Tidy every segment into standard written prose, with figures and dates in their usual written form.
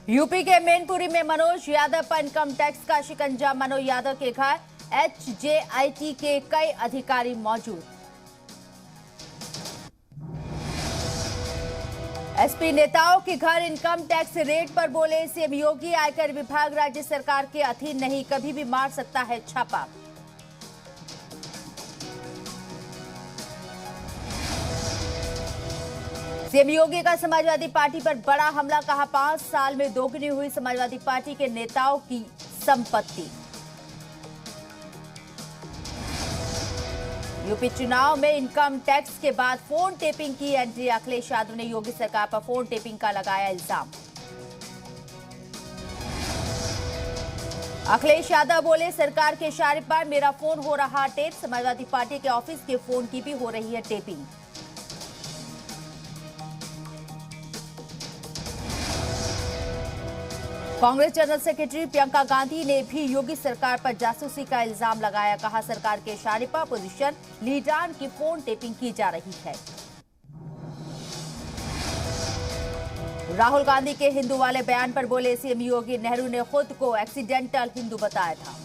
UP के मैनपुरी में मनोज यादव पर इनकम टैक्स का शिकंजा। मनोज यादव के घर एचजेआईटी के कई अधिकारी मौजूद। एसपी नेताओं के घर इनकम टैक्स रेड पर बोले सीएम योगी, आयकर विभाग राज्य सरकार के अधीन नहीं, कभी भी मार सकता है छापा। सीएम योगी का समाजवादी पार्टी पर बड़ा हमला, कहा 5 साल में दोगुनी हुई समाजवादी पार्टी के नेताओं की संपत्ति। यूपी चुनाव में इनकम टैक्स के बाद फोन टेपिंग की एंट्री। अखिलेश यादव ने योगी सरकार पर फोन टेपिंग का लगाया इल्जाम। अखिलेश यादव बोले सरकार के इशारे पर मेरा फोन हो रहा टेप। समाजवादी पार्टी के ऑफिस के फोन की भी हो रही है tapping. Congress general secretary Priyanka Gandhi ने भी योगी सरकार पर जासूसी का इल्जाम लगाया। कहा सरकार के इशारे पर अपोजिशन लीडर की फोन टेपिंग की जा रही है। राहुल गांधी के हिंदू वाले बयान पर बोले सीएम योगी, नेहरू ने खुद को एक्सीडेंटल हिंदू बताया था।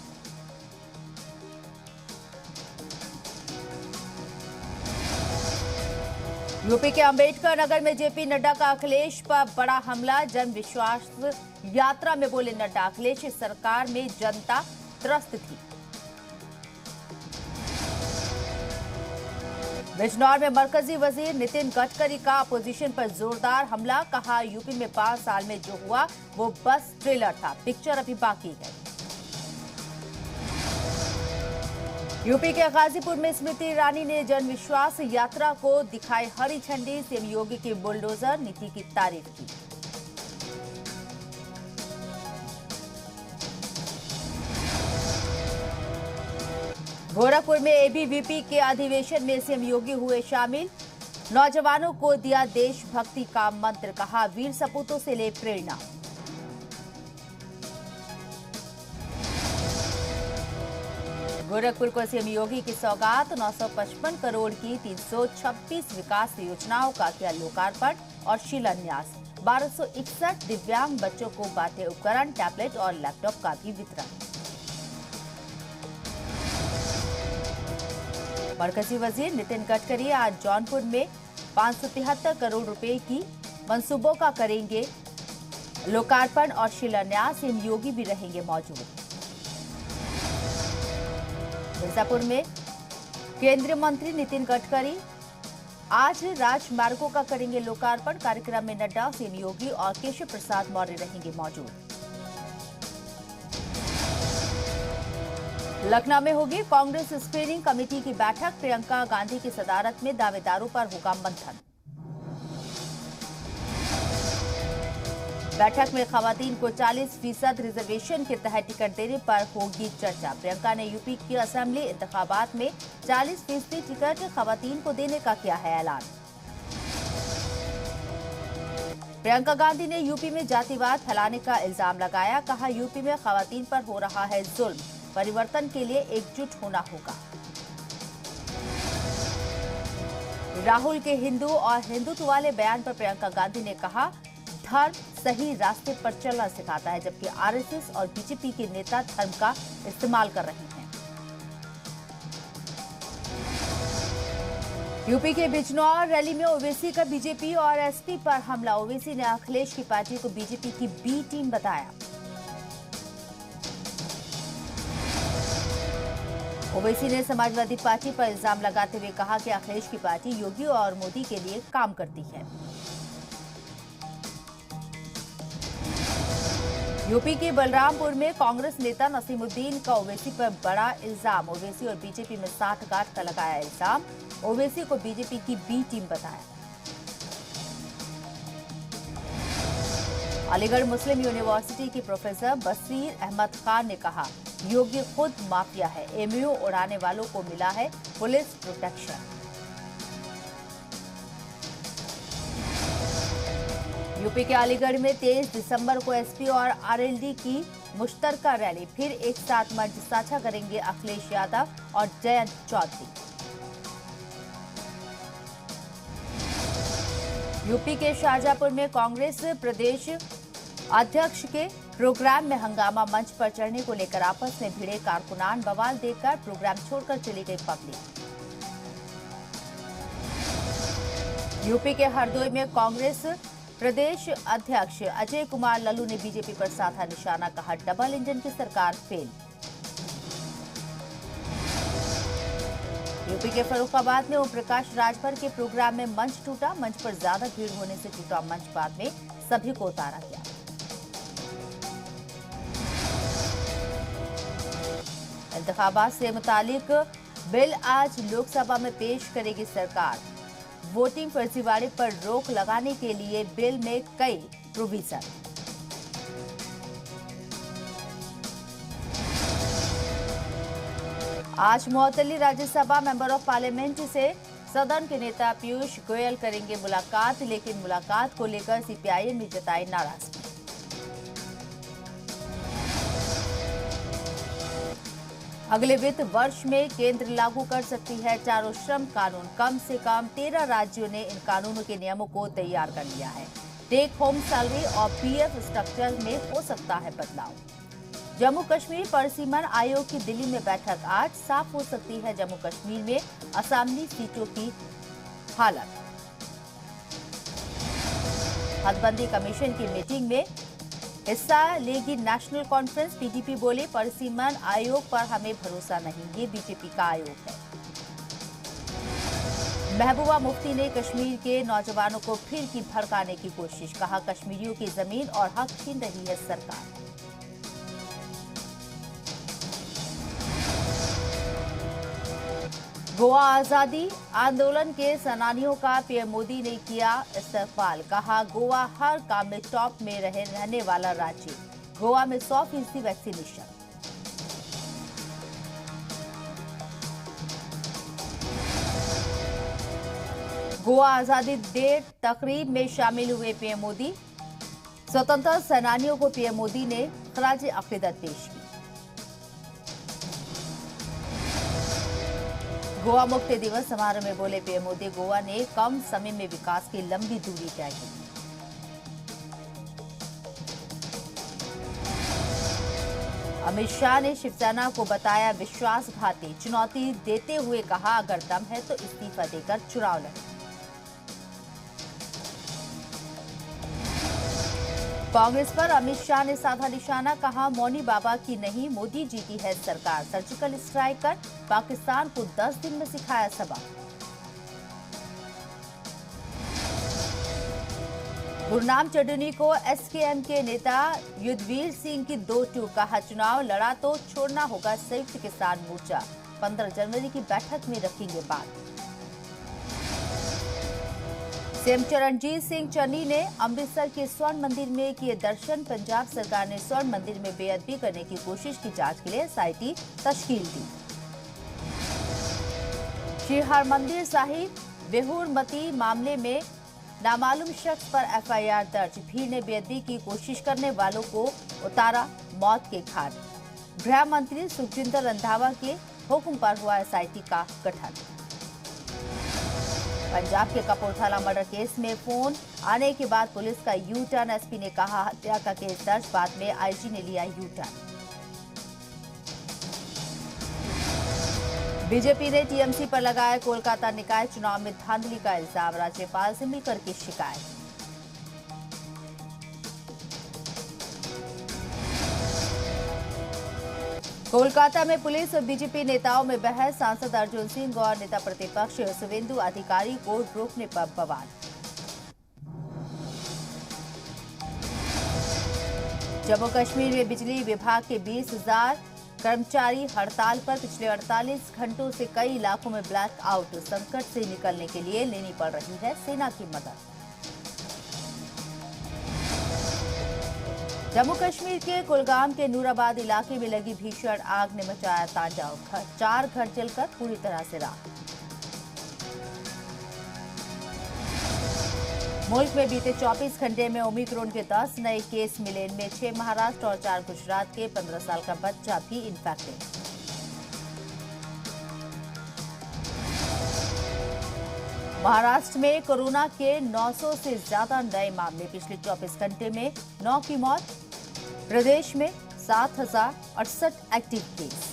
यूपी के अंबेडकर नगर में जेपी नड्डा का अखिलेश पर बड़ा हमला। जन विश्वास यात्रा में बोले नड्डा, अखिलेश सरकार में जनता त्रस्त थी। बिजनौर में मरकजी वजीर नितिन गडकरी का अपोजिशन पर जोरदार हमला। कहा यूपी में 5 साल में जो हुआ वो बस ट्रेलर था, पिक्चर अभी बाकी है। यूपी के गाजीपुर में स्मृति ईरानी ने जन विश्वास यात्रा को दिखाई हरी झंडी। सीएम योगी की बुलडोजर नीति की तारीफ की। गोरखपुर में एबीवीपी के अधिवेशन में सीएम योगी हुए शामिल। नौजवानों को दिया देशभक्ति का मंत्र। कहा वीर सपूतों से ले प्रेरणा। गोरखपुर को सीएम योगी की सौगात। 955 करोड़ की 326 विकास योजनाओं का किया लोकार्पण और शिलान्यास। 1261 दिव्यांग बच्चों को बांटे उपकरण, टैबलेट और लैपटॉप का भी वितरण। मरकजी वजीर नितिन गडकरी आज जौनपुर में 573 करोड़ रुपए की मंसूबों का करेंगे लोकार्पण और शिलान्यास। सीएम योगी भी रहेंगे मौजूद। मिर्जापुर में केंद्रीय मंत्री नितिन गडकरी आज राजमार्गों का करेंगे लोकार्पण। कार्यक्रम में नड्डा, सीएम योगी और केशव प्रसाद मौर्य रहेंगे मौजूद। लखनऊ में होगी कांग्रेस स्क्रीनिंग कमेटी की बैठक। प्रियंका गांधी की सदारत में दावेदारों पर होगा मंथन। बैठक में खवातीन को 40% रिजर्वेशन के तहत टिकट देने पर होगी चर्चा। प्रियंका ने यूपी की असेंबली इंतखाबात में 40% टिकट खवातीन को देने का किया है ऐलान। प्रियंका गांधी ने यूपी में जातिवाद फैलाने का इल्जाम लगाया। कहा यूपी में खवातीन पर हो रहा है जुल्म, परिवर्तन के लिए एकजुट होना होगा। राहुल के हिंदू और हिंदुत्व वाले बयान पर प्रियंका गांधी ने कहा धर्म सही रास्ते पर चलना सिखाता है, जबकि आरएसएस और बीजेपी के नेता धर्म का इस्तेमाल कर रहे हैं। यूपी के बिजनौर रैली में ओवैसी का बीजेपी और एसपी पर हमला। ओवैसी ने अखिलेश की पार्टी को बीजेपी की बी टीम बताया। ओवैसी ने समाजवादी पार्टी पर इल्जाम लगाते हुए कहा कि अखिलेश की पार्टी योगी और मोदी के लिए काम करती है। यूपी के बलरामपुर में कांग्रेस नेता नसीमुद्दीन का ओवैसी पर बड़ा इल्जाम। ओवैसी और बीजेपी में साठगांठ का लगाया इल्जाम। ओवैसी को बीजेपी की बी टीम बताया। अलीगढ़ मुस्लिम यूनिवर्सिटी की प्रोफेसर बसीर अहमद खान ने कहा योगी खुद माफिया है, एमयू उड़ाने वालों को मिला है पुलिस प्रोटेक्शन। यूपी के अलीगढ़ में 23 दिसंबर को एसपी और आरएलडी की मुश्तरका रैली। फिर एक साथ मंच साझा करेंगे अखिलेश यादव और जयंत चौधरी। यूपी के शाहजहांपुर में कांग्रेस प्रदेश अध्यक्ष के प्रोग्राम में हंगामा, मंच पर चढ़ने को लेकर आपस में भिड़े कारकुनान, बवाल देखकर प्रोग्राम छोड़कर चली गई पब्लिक। यूपी के हरदोई में कांग्रेस प्रदेश अध्यक्ष अजय कुमार लल्लू ने बीजेपी पर साधा निशाना, कहा डबल इंजन की सरकार फेल। यूपी के फर्रुखाबाद में ओम प्रकाश राजभर के प्रोग्राम में मंच टूटा, मंच पर ज्यादा भीड़ होने से टूटा मंच, बाद में सभी को उतारा गया। इंतखाबात से मुतालिक बिल आज लोकसभा में पेश करेगी सरकार। वोटिंग फर्जीवाड़े पर रोक लगाने के लिए बिल में कई प्रोविजन। आज मुअत्तली राज्यसभा मेंबर ऑफ पार्लियामेंट से सदन के नेता पीयूष गोयल करेंगे मुलाकात, लेकिन मुलाकात को लेकर सीपीआईएम ने जताई नाराजगी। अगले वित्त वर्ष में केंद्र लागू कर सकती है चारों श्रम कानून। कम से कम 13 राज्यों ने इन कानूनों के नियमों को तैयार कर लिया है। टेक होम सैलरी और पीएफ स्ट्रक्चर में हो सकता है बदलाव। जम्मू कश्मीर परिसीमन आयोग की दिल्ली में बैठक आज, साफ हो सकती है जम्मू कश्मीर में असेंबली सीटों की हालत। हदबंदी कमीशन की मीटिंग में हिस्सा लेगी नेशनल कॉन्फ्रेंस। पीडीपी बोले परिसीमन आयोग पर हमें भरोसा नहीं, ये बीजेपी का आयोग है। महबूबा मुफ्ती ने कश्मीर के नौजवानों को फिर की भड़काने की कोशिश, कहा कश्मीरियों की जमीन और हक छीन रही है सरकार। गोवा आजादी आंदोलन के सेनानियों का पीएम मोदी ने किया इस्तेकबाल, कहा गोवा हर काम में टॉप में रहने वाला राज्य। गोवा में 100% वैक्सीनेशन। गोवा आजादी डे तकरीब में शामिल हुए पीएम मोदी। स्वतंत्रता सेनानियों को पीएम मोदी ने खराज अकीदत पेश की। गोवा मुक्ति दिवस समारोह में बोले पीएम मोदी, गोवा ने कम समय में विकास की लंबी दूरी तय की। अमित शाह ने शिवसेना को बताया विश्वासघाती, चुनौती देते हुए कहा अगर दम है तो इस्तीफा देकर चुनाव लड़े। कांग्रेस पर अमित शाह ने साधा निशाना, कहा मौनी बाबा की नहीं मोदी जी की है सरकार। सर्जिकल स्ट्राइक कर पाकिस्तान को 10 दिन में सिखाया सबक। गुरनाम चड्ढनी को एसकेएम के नेता युद्धवीर सिंह की 2-2, कहा चुनाव लड़ा तो छोड़ना होगा संयुक्त किसान मोर्चा। 15 जनवरी की बैठक में रखेंगे बात। सीएम चरणजीत सिंह चन्नी ने अमृतसर के स्वर्ण मंदिर में किए दर्शन। पंजाब सरकार ने स्वर्ण मंदिर में बेअदबी करने की कोशिश की जांच के लिए एसआईटी तश्कील दी। श्री हरमंदिर साहिब बेहुरमती मामले में नामालूम शख्स पर एफआईआर दर्ज। भीड़ ने बेअदबी की कोशिश करने वालों को उतारा मौत के घाट। गृह मंत्री सुखजिंदर रंधावा के हुक्म पर हुआ एसआईटी का गठन। पंजाब के कपूरथला मर्डर केस में फोन आने के बाद पुलिस का यू टर्न। एसपी ने कहा हत्या का केस दर्ज, बाद में आईजी ने लिया यू टर्न। बीजेपी ने टीएमसी पर लगाया कोलकाता निकाय चुनाव में धांधली का इल्जाम। राज्यपाल से मिलकर की शिकायत। कोलकाता में पुलिस और बीजेपी नेताओं में बहस। सांसद अर्जुन सिंह और नेता प्रतिपक्ष शुवेंदु अधिकारी को रोकने पर बवाल। जम्मू कश्मीर में बिजली विभाग के 20,000 कर्मचारी हड़ताल पर। पिछले 48 घंटों से कई इलाकों में ब्लैक आउट। संकट से निकलने के लिए लेनी पड़ रही है सेना की मदद। जम्मू कश्मीर के कुलगाम के नूराबाद इलाके में लगी भीषण आग ने मचाया तांडव। 4 घर जलकर पूरी तरह से राख। मुल्क में बीते 24 घंटे में ओमिक्रॉन के 10 नए केस मिले। इनमें 6 महाराष्ट्र और 4 गुजरात के। 15 साल का बच्चा भी इन्फेक्टेड। महाराष्ट्र में कोरोना के 900 से ज्यादा नए मामले, पिछले 24 घंटे में 9 की मौत। प्रदेश में 7068 एक्टिव केस।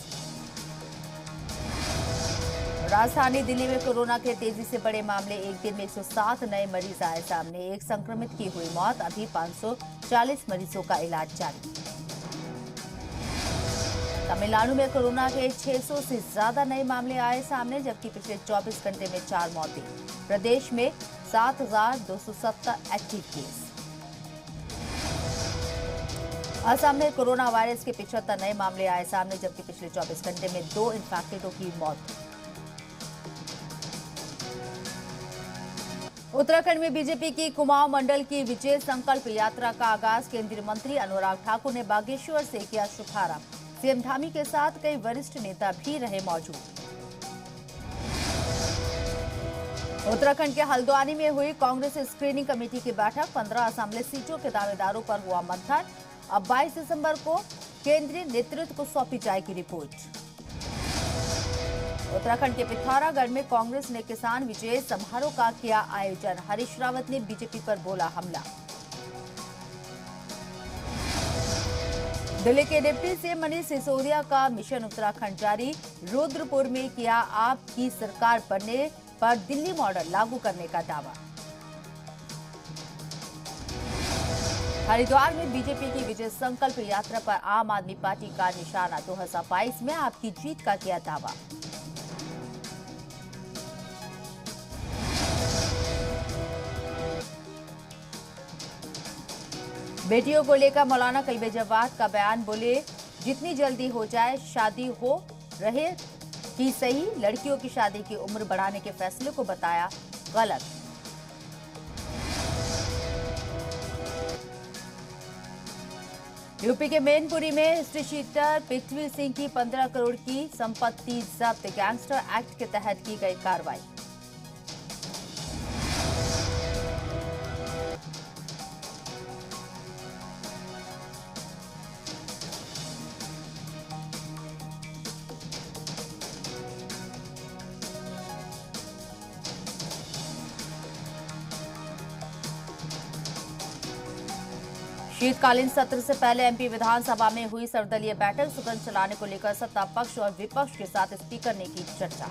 राजधानी दिल्ली में कोरोना के तेजी से बड़े मामले, एक दिन में 107 नए मरीज आए सामने, एक संक्रमित की हुई मौत। अभी 540 मरीजों का इलाज जारी। तमिलनाडु में कोरोना के 600 से ज्यादा नए मामले आए सामने, जबकि पिछले 24 घंटे में 4 मौतें। प्रदेश में 7270 एक्टिव केस। असम में कोरोना वायरस के 75 नए मामले आए सामने, जबकि पिछले 24 घंटे में 2 इन्फेक्टेडों की मौत। उत्तराखंड में बीजेपी की कुमाऊं मंडल की विजय संकल्प यात्रा का आगाज, केंद्रीय मंत्री अनुराग ठाकुर ने बागेश्वर से किया शुभारंभ। सीएम धामी के साथ कई वरिष्ठ नेता भी रहे मौजूद। उत्तराखंड के हल्द्वानी में हुई कांग्रेस स्क्रीनिंग कमेटी की बैठक, 15 असेंबली सीटों के दावेदारों पर हुआ मंथन। अब 22 दिसंबर को केंद्रीय नेतृत्व को सौंपी जाएगी रिपोर्ट। उत्तराखंड के पिथौरागढ़ में कांग्रेस ने किसान विजय समारोह का किया आयोजन, हरीश रावत ने बीजेपी पर बोला हमला। दिल्ली के डिप्टी सीएम मनीष सिसोदिया का मिशन उत्तराखंड जारी, रुद्रपुर में किया आपकी सरकार बनने पर दिल्ली मॉडल लागू करने का दावा। हरिद्वार में बीजेपी की विजय संकल्प यात्रा पर आम आदमी पार्टी का निशाना, 2022 में आपकी जीत का किया दावा। बेटियों को लेकर मौलाना कल्बे जवाद का बयान, बोले जितनी जल्दी हो जाए शादी हो रहे कि सही, लड़कियों की शादी की उम्र बढ़ाने के फैसले को बताया गलत। यूपी के मैनपुरी में हिस्ट्री शीटर पृथ्वी सिंह की 15 करोड़ की संपत्ति जब्त, गैंगस्टर एक्ट के तहत की गई कार्रवाई। शीतकालीन सत्र से पहले एमपी विधानसभा में हुई सर्वदलीय बैठक, सदन चलाने को लेकर सत्ता पक्ष और विपक्ष के साथ स्पीकर ने की चर्चा।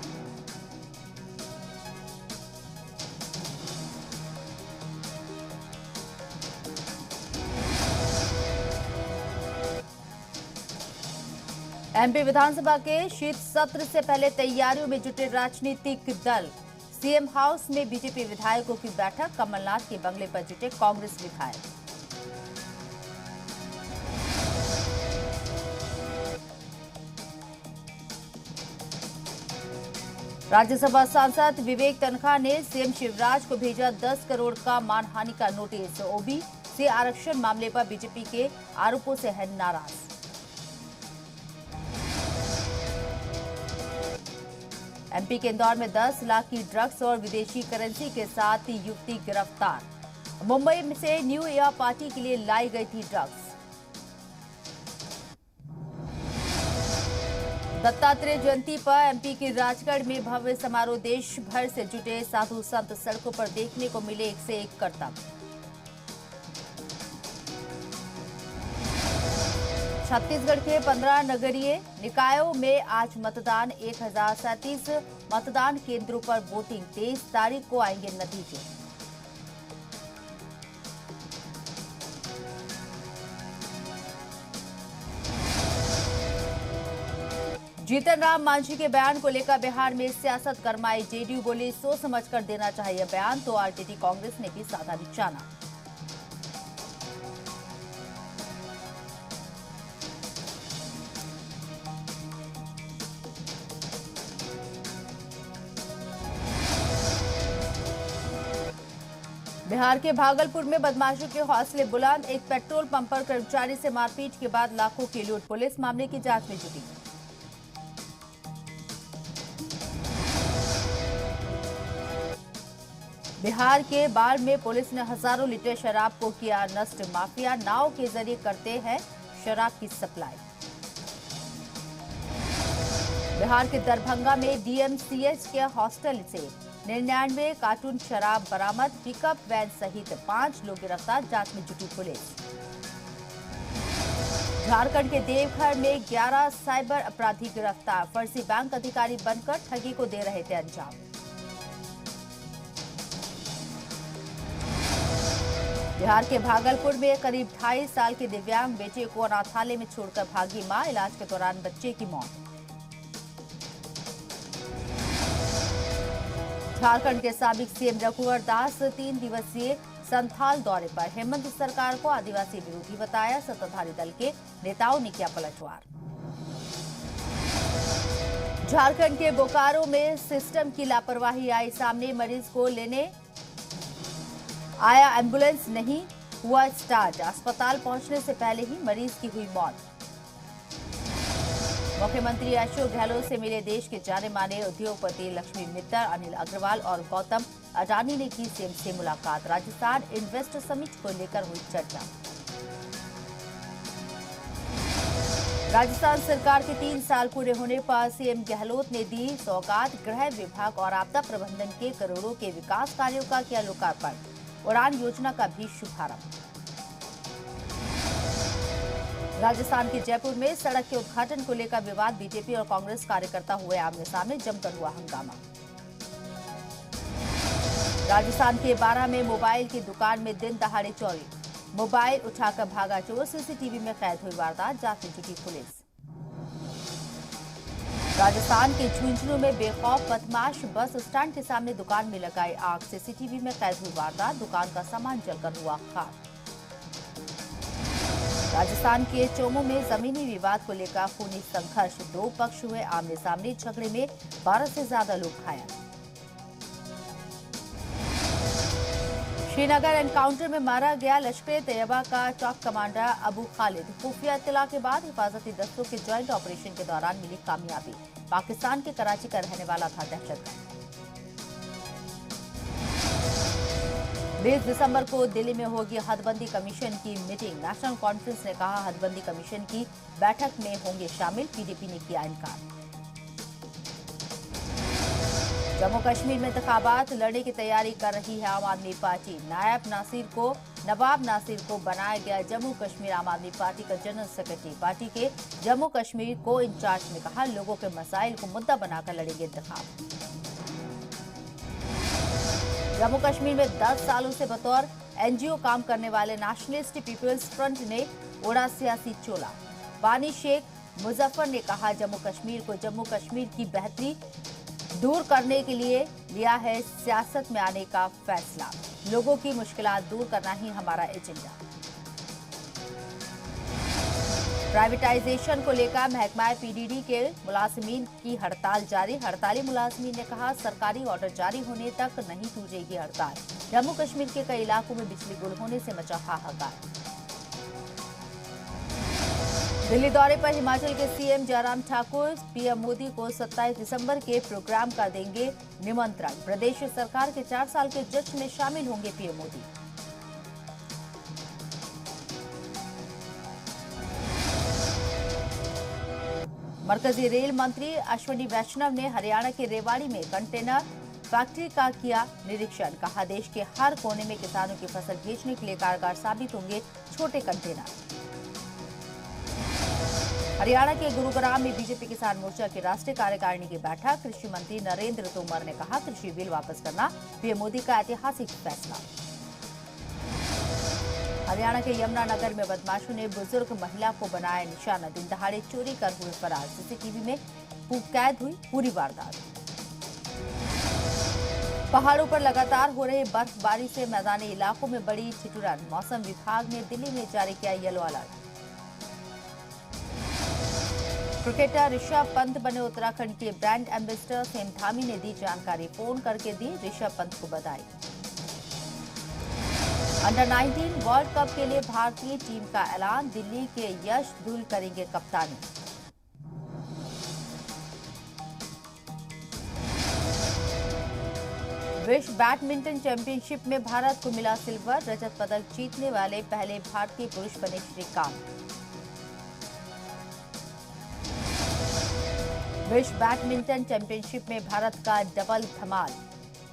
एमपी विधानसभा के शीत सत्र से पहले तैयारियों में जुटे राजनीतिक दल, सीएम हाउस में बीजेपी विधायकों की बैठक, कमलनाथ के बंगले पर जुटे कांग्रेस विधायक। राज्यसभा सांसद विवेक तन्खा ने सीएम शिवराज को भेजा 10 करोड़ का मानहानि का नोटिस, ओबीसी आरक्षण मामले पर बीजेपी के आरोपों से है नाराज। एमपी के इंदौर में 10 लाख की ड्रग्स और विदेशी करेंसी के साथ युवती गिरफ्तार, मुंबई से न्यू ईयर पार्टी के लिए लाई गई थी ड्रग्स। दत्तात्रेय जयंती पर एमपी के राजगढ़ में भव्य समारोह, देश भर से जुटे साधु संत सड़कों पर देखने को मिले एक से एक करतब। छत्तीसगढ़ के 15 नगरीय निकायों में आज मतदान, 1037 मतदान केंद्रों पर वोटिंग, 23 तारीख को आएंगे नतीजे। जीतन राम मांझी के बयान को लेकर बिहार में सियासत गरमाई, जेडीयू बोली सोच समझकर देना चाहिए बयान, तो आरजेडी कांग्रेस ने भी साधा निशाना। बिहार के भागलपुर में बदमाशों के हौसले बुलंद, एक पेट्रोल पंप पर कर्मचारी से मारपीट के बाद लाखों की लूट, पुलिस मामले की जांच में जुटी। बिहार के बाढ़ में पुलिस ने हजारों लीटर शराब को किया नष्ट, माफिया नाव के जरिए करते हैं शराब की सप्लाई। बिहार के दरभंगा में डीएमसीएच के हॉस्टल से 99 कार्टून शराब बरामद, पिकअप वैन सहित 5 लोग गिरफ्तार, जांच में जुटी पुलिस। झारखंड के देवघर में 11 साइबर अपराधी गिरफ्तार, फर्जी बैंक अधिकारी बनकर ठगी को दे रहे थे अंजाम। बिहार के भागलपुर में करीब 2.5 साल के दिव्यांग बेटे को अनाथालय में छोड़कर भागी मां, इलाज के दौरान बच्चे की मौत। झारखंड के साबिक सीएम रघुवर दास 3 दिवसीय संथाल दौरे पर, हेमंत सरकार को आदिवासी विरोधी बताया, सत्ताधारी दल के नेताओं ने किया पलटवार। झारखंड के बोकारो में सिस्टम की लापरवाही आई सामने, मरीज को लेने आया एम्बुलेंस नहीं हुआ स्टार्ट, अस्पताल पहुंचने से पहले ही मरीज की हुई मौत। मुख्यमंत्री अशोक गहलोत से मिले देश के जाने माने उद्योगपति लक्ष्मी मित्तल, अनिल अग्रवाल और गौतम अडानी ने की सीएम से मुलाकात, राजस्थान इन्वेस्ट समिट को लेकर हुई चर्चा। राजस्थान सरकार के 3 साल पूरे होने पर सीएम गहलोत ने दी सौगात, गृह विभाग और आपदा प्रबंधन के करोड़ों के विकास कार्यों का किया लोकार्पण, उड़ान योजना का भी शुभारंभ। राजस्थान के जयपुर में सड़क के उद्घाटन को लेकर विवाद, बीजेपी और कांग्रेस कार्यकर्ता हुए आमने सामने, जमकर हुआ हंगामा। राजस्थान के 12 में मोबाइल की दुकान में दिन दहाड़े चोरी, मोबाइल उठाकर भागा चोर, सीसीटीवी में कैद हुई वारदात, जांच में जुटी पुलिस। राजस्थान के झुंझुनू में बेखौफ बदमाश बस स्टैंड के सामने दुकान में लगाई आग, सीसीटीवी में कैद हुई वारदात, दुकान का सामान जलकर हुआ खाक। राजस्थान के चोमू में जमीनी विवाद को लेकर खूनी संघर्ष, 2 पक्ष हुए आमने सामने, झगड़े में 12 से ज्यादा लोग घायल। श्रीनगर एनकाउंटर में मारा गया लश्कर तैयबा का टॉप कमांडर अबू खालिद, खुफिया इत्तला के बाद हिफाजती दस्तों के ज्वाइंट ऑपरेशन के दौरान मिली कामयाबी, पाकिस्तान के कराची का रहने वाला था दहशतगर्द। 20 दिसंबर को दिल्ली में होगी हदबंदी कमीशन की मीटिंग, नेशनल कॉन्फ्रेंस ने कहा हदबंदी कमीशन की बैठक में होंगे शामिल, पीडीपी ने किया इनकार। जम्मू कश्मीर में इंतखाबात लड़ने की तैयारी कर रही है आम आदमी पार्टी, नवाब नासिर को बनाया गया जम्मू कश्मीर आम आदमी पार्टी का जनरल सेक्रेटरी, पार्टी के जम्मू कश्मीर को इंचार्ज ने कहा लोगों के मसाइल को मुद्दा बनाकर लड़ेंगे इंतखाब। जम्मू कश्मीर में 10 सालों से बतौर एनजीओ काम करने वाले नेशनलिस्ट पीपल्स फ्रंट ने उड़ा सियासी चोला, बानी शेख मुजफ्फर ने कहा जम्मू कश्मीर की बेहतरी दूर करने के लिए लिया है सियासत में आने का फैसला, लोगों की मुश्किलात दूर करना ही हमारा एजेंडा। प्राइवेटाइजेशन को लेकर महकमा पीडीडी के मुलाजिमीन की हड़ताल जारी, हड़ताली मुलाजिमीन ने कहा सरकारी ऑर्डर जारी होने तक नहीं टूटेगी हड़ताल। जम्मू कश्मीर के कई इलाकों में बिजली गुल होने से मचा हाहाकार। दिल्ली दौरे पर हिमाचल के सीएम जयराम ठाकुर पीएम मोदी को 27 दिसंबर के प्रोग्राम का देंगे निमंत्रण, प्रदेश सरकार के 4 साल के जश्न में शामिल होंगे पीएम मोदी। मरकजी रेल मंत्री अश्विनी वैष्णव ने हरियाणा के रेवाड़ी में कंटेनर फैक्ट्री का किया निरीक्षण, कहा देश के हर कोने में किसानों की फसल भेजने के लिए कारगर साबित होंगे छोटे कंटेनर। हरियाणा के गुरुग्राम में बीजेपी किसान मोर्चा की राष्ट्रीय कार्यकारिणी की बैठक, कृषि मंत्री नरेंद्र तोमर ने कहा कृषि बिल वापस करना पीएम मोदी का ऐतिहासिक फैसला। हरियाणा के यमुनानगर में बदमाशों ने बुजुर्ग महिला को बनाया निशाना, दिन दहाड़े चोरी कर हुए फरार, सीसीटीवी में कैद हुई पूरी वारदात। पहाड़ों पर लगातार हो रही बर्फबारी से मैदानी इलाकों में बड़ी ठिठुरन, मौसम विभाग ने दिल्ली में जारी किया yellow alert. Cricketer Rishabh Pant बने उत्तराखंड के ब्रांड एम्बेसडर, सेम धामी ने दी जानकारी, फोन करके दी ऋषभ पंत को बधाई। अंडर 19 वर्ल्ड कप के लिए भारतीय टीम का ऐलान, दिल्ली के यश धुल करेंगे कप्तानी। विश्व बैडमिंटन चैंपियनशिप में भारत को मिला सिल्वर, रजत पदक जीतने वाले पहले भारतीय पुरुष बने श्रीकांत। विश्व बैडमिंटन चैंपियनशिप में भारत का डबल धमाल,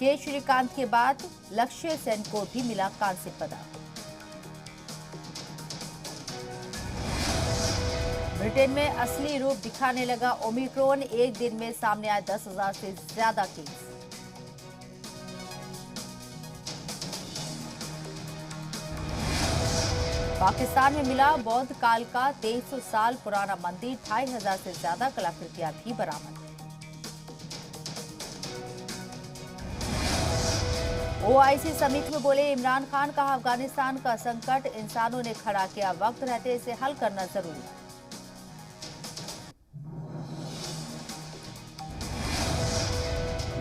के श्रीकांत के बाद लक्ष्य सेन को भी मिला कांस्य पदक। ब्रिटेन में असली रूप दिखाने लगा ओमिक्रॉन, एक दिन में सामने आए 10,000 से ज्यादा केस। पाकिस्तान में मिला बौद्ध काल का 2300 साल पुराना मंदिर, 2500 से ज्यादा कलाकृतियां भी बरामद। ओआईसी समिट में बोले इमरान खान, कहा अफगानिस्तान का संकट इंसानों ने खड़ा किया, वक्त रहते इसे हल करना जरूरी।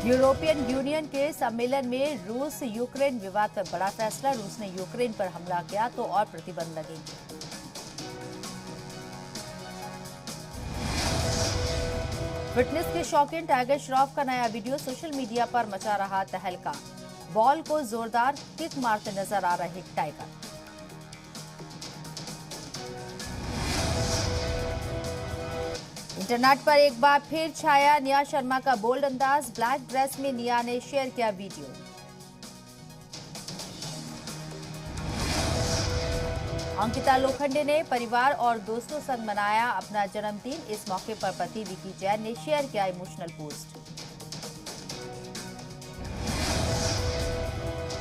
यूरोपियन यूनियन के सम्मेलन में रूस यूक्रेन विवाद पर बड़ा फैसला, रूस ने यूक्रेन पर हमला किया तो और प्रतिबंध लगेंगे। फिटनेस के शौकीन टाइगर श्रॉफ का नया वीडियो सोशल मीडिया पर मचा रहा तहलका, बॉल को जोरदार किक मारते नजर आ रहे टाइगर। इंटरनेट पर एक बार फिर छाया निया शर्मा का बोल्ड अंदाज, ब्लैक ड्रेस में निया ने शेयर किया वीडियो। अंकिता लोखंडे ने परिवार और दोस्तों संग मनाया अपना जन्मदिन, इस मौके पर पति विकी जैन ने शेयर किया इमोशनल पोस्ट।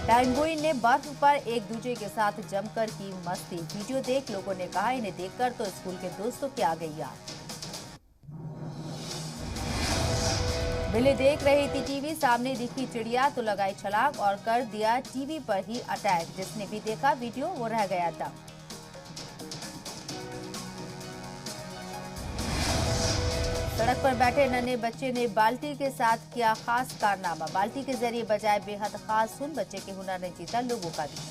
पेंगुइन ने बर्फ पर एक दूसरे के साथ जमकर की मस्ती, वीडियो देख लोगों ने कहा इन्हें देखकर तो स्कूल के दोस्तों की आ गई याद। बिल्ली देख रही थी टीवी, सामने दिखी चिड़िया तो लगाई छलांग और कर दिया टीवी पर ही अटैक, जिसने भी देखा वीडियो वो रह गया था। सड़क पर बैठे नन्हे बच्चे ने बाल्टी के साथ किया खास कारनामा, बाल्टी के जरिए बजाए बेहद खास धुन, बच्चे के हुनर ने जीता लोगों का दिल।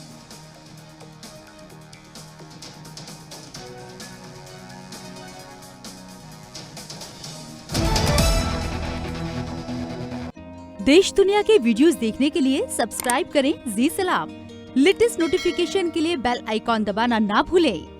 देश दुनिया के वीडियोस देखने के लिए सब्सक्राइब करें जी सलाम। लेटेस्ट नोटिफिकेशन के लिए बेल आइकॉन दबाना ना भूलें।